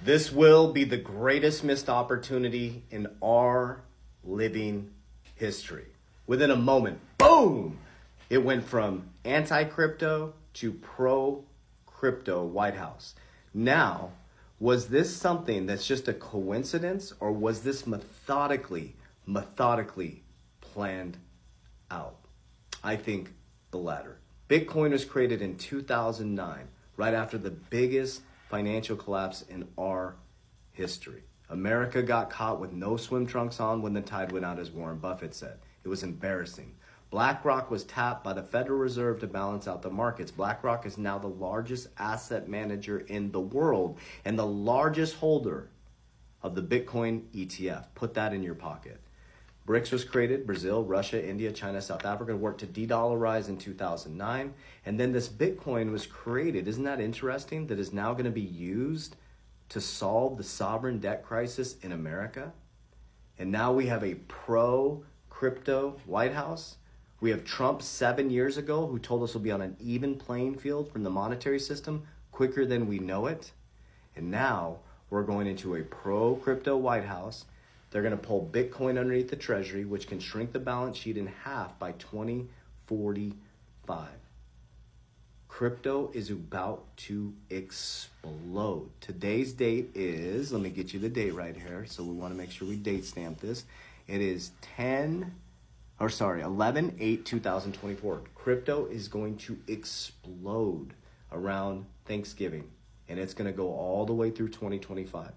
This will be the greatest missed opportunity in our living history. Within a moment, boom! It went from anti-crypto to pro-crypto White House. Now, was this something that's just a coincidence, or was this methodically planned out? I think the latter. Bitcoin was created in 2009, right after the biggest financial collapse in our history. America got caught with no swim trunks on when the tide went out, as Warren Buffett said. It was embarrassing. BlackRock was tapped by the Federal Reserve to balance out the markets. BlackRock is now the largest asset manager in the world and the largest holder of the Bitcoin ETF. Put that in your pocket. BRICS was created. Brazil, Russia, India, China, South Africa worked to de-dollarize in 2009. And then this Bitcoin was created. Isn't that interesting? That is now going to be used to solve the sovereign debt crisis in America. And now we have a pro-crypto White House. We have Trump 7 years ago who told us we'll be on an even playing field from the monetary system quicker than we know it. And now we're going into a pro-crypto White House. They're going to pull Bitcoin underneath the Treasury, which can shrink the balance sheet in half by 2045. Crypto is about to explode. Today's date is, let me get you the date right here. So we want to make sure we date stamp this. It is 11/8/2024. Crypto is going to explode around Thanksgiving, and it's going to go all the way through 2025.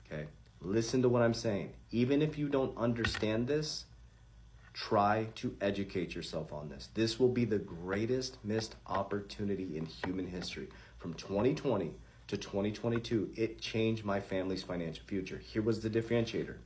Okay, listen to what I'm saying. Even if you don't understand this, try to educate yourself on this. This will be the greatest missed opportunity in human history. From 2020 to 2022, it changed my family's financial future. Here was the differentiator.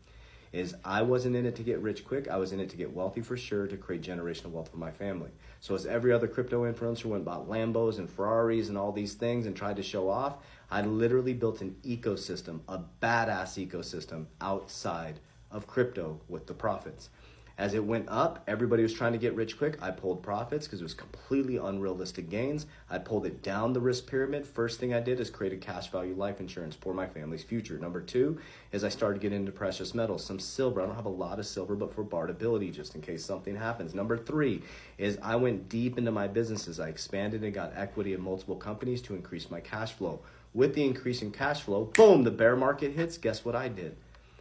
Is I wasn't in it to get rich quick. I was in it to get wealthy for sure, to create generational wealth for my family. So as every other crypto influencer went and bought Lambos and Ferraris and all these things and tried to show off, I literally built an ecosystem, a badass ecosystem outside of crypto with the profits. As it went up, everybody was trying to get rich quick. I pulled profits because it was completely unrealistic gains. I pulled it down the risk pyramid. First thing I did is create a cash value life insurance for my family's future. Number two is I started getting into precious metals, some silver. I don't have a lot of silver, but for bartability, just in case something happens. Number three is I went deep into my businesses. I expanded and got equity in multiple companies to increase my cash flow. With the increase in cash flow, boom, the bear market hits. Guess what I did?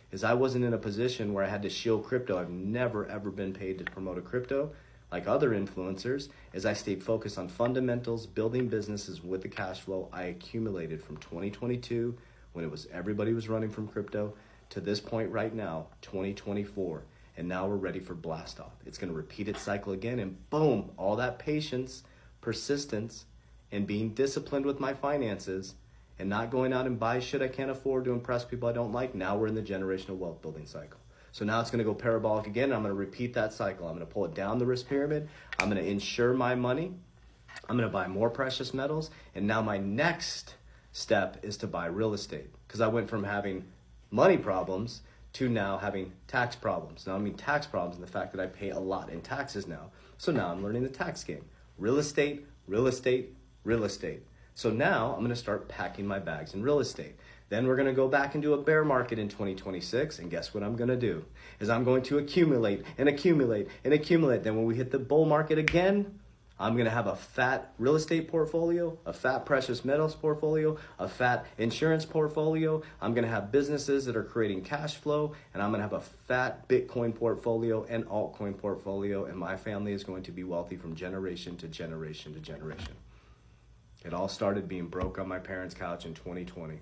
Is I wasn't in a position where I had to shield crypto. I've never, ever been paid to promote a crypto like other influencers. As I stayed focused on fundamentals, building businesses with the cash flow I accumulated from 2022, when it was everybody was running from crypto, to this point right now, 2024. And now we're ready for blast off. It's going to repeat its cycle again, and boom, all that patience, persistence, and being disciplined with my finances, and not going out and buy shit I can't afford to impress people I don't like. Now we're in the generational wealth building cycle. So now it's going to go parabolic again, and I'm going to repeat that cycle. I'm going to pull it down the risk pyramid. I'm going to insure my money. I'm going to buy more precious metals. And now my next step is to buy real estate, because I went from having money problems to now having tax problems. Now I mean tax problems in the fact that I pay a lot in taxes now. So now I'm learning the tax game. Real estate, real estate, real estate. So now I'm going to start packing my bags in real estate. Then we're going to go back into a bear market in 2026. And guess what I'm going to do? Is I'm going to accumulate and accumulate and accumulate. Then when we hit the bull market again, I'm going to have a fat real estate portfolio, a fat precious metals portfolio, a fat insurance portfolio. I'm going to have businesses that are creating cash flow. And I'm going to have a fat Bitcoin portfolio and altcoin portfolio. And my family is going to be wealthy from generation to generation to generation. It all started being broke on my parents' couch in 2020.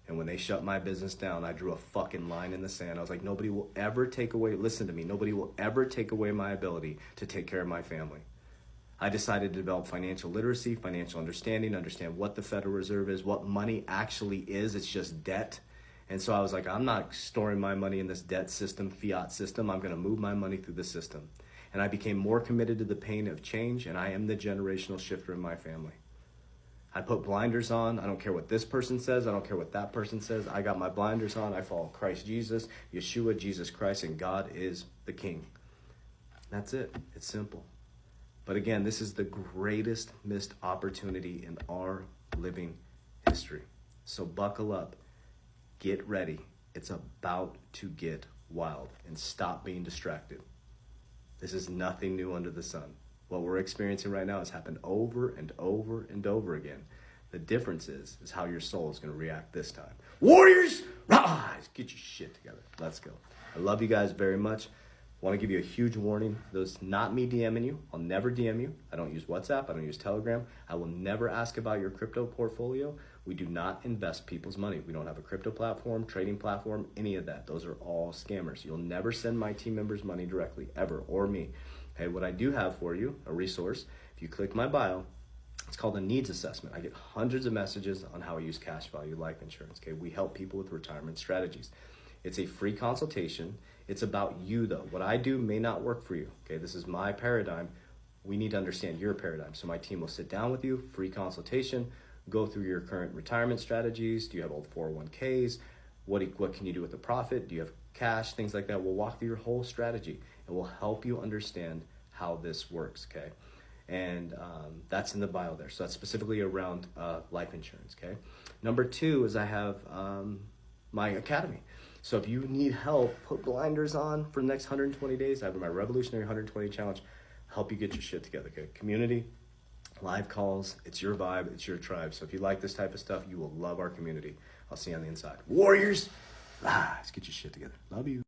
And when they shut my business down, I drew a fucking line in the sand. I was like, nobody will ever take away, listen to me, nobody will ever take away my ability to take care of my family. I decided to develop financial literacy, financial understanding, understand what the Federal Reserve is, what money actually is. It's just debt. And so I was like, I'm not storing my money in this debt system, fiat system. I'm going to move my money through the system. And I became more committed to the pain of change, and I am the generational shifter in my family. I put blinders on. I don't care what this person says. I don't care what that person says. I got my blinders on. I follow Christ Jesus, Yeshua, Jesus Christ, and God is the King. That's it. It's simple. But again, this is the greatest missed opportunity in our living history. So buckle up. get ready. It's about to get wild, and stop being distracted. This is nothing new under the sun. What we're experiencing right now has happened over and over and over again. The difference is how your soul is going to react this time. Warriors, rise! Get your shit together. Let's go. I love you guys very much. Want to give you a huge warning. Those not me DMing you. I'll never DM you. I don't use WhatsApp. I don't use Telegram. I will never ask about your crypto portfolio. We do not invest people's money. We don't have a crypto platform, trading platform, any of that. Those are all scammers. You'll never send my team members money directly, ever, or me. Okay, what I do have for you, a resource, if you click my bio, it's called a needs assessment. I get hundreds of messages on how I use cash value life insurance. Okay, we help people with retirement strategies. It's a free consultation. It's about you though. What I do may not work for you. Okay, this is my paradigm. We need to understand your paradigm. So my team will sit down with you, free consultation, go through your current retirement strategies. Do you have old 401ks? What can you do with the profit? Do you have cash? Things like that. We'll walk through your whole strategy and we'll help you understand how this works, okay? And that's in the bio there. So that's specifically around life insurance, okay? Number 2 is I have my academy. So if you need help, put blinders on for the next 120 days. I have my Revolutionary 120 Challenge. Help you get your shit together, okay? Community, live calls, it's your vibe, it's your tribe. So if you like this type of stuff, you will love our community. I'll see you on the inside. Warriors, rise, get your shit together. Love you.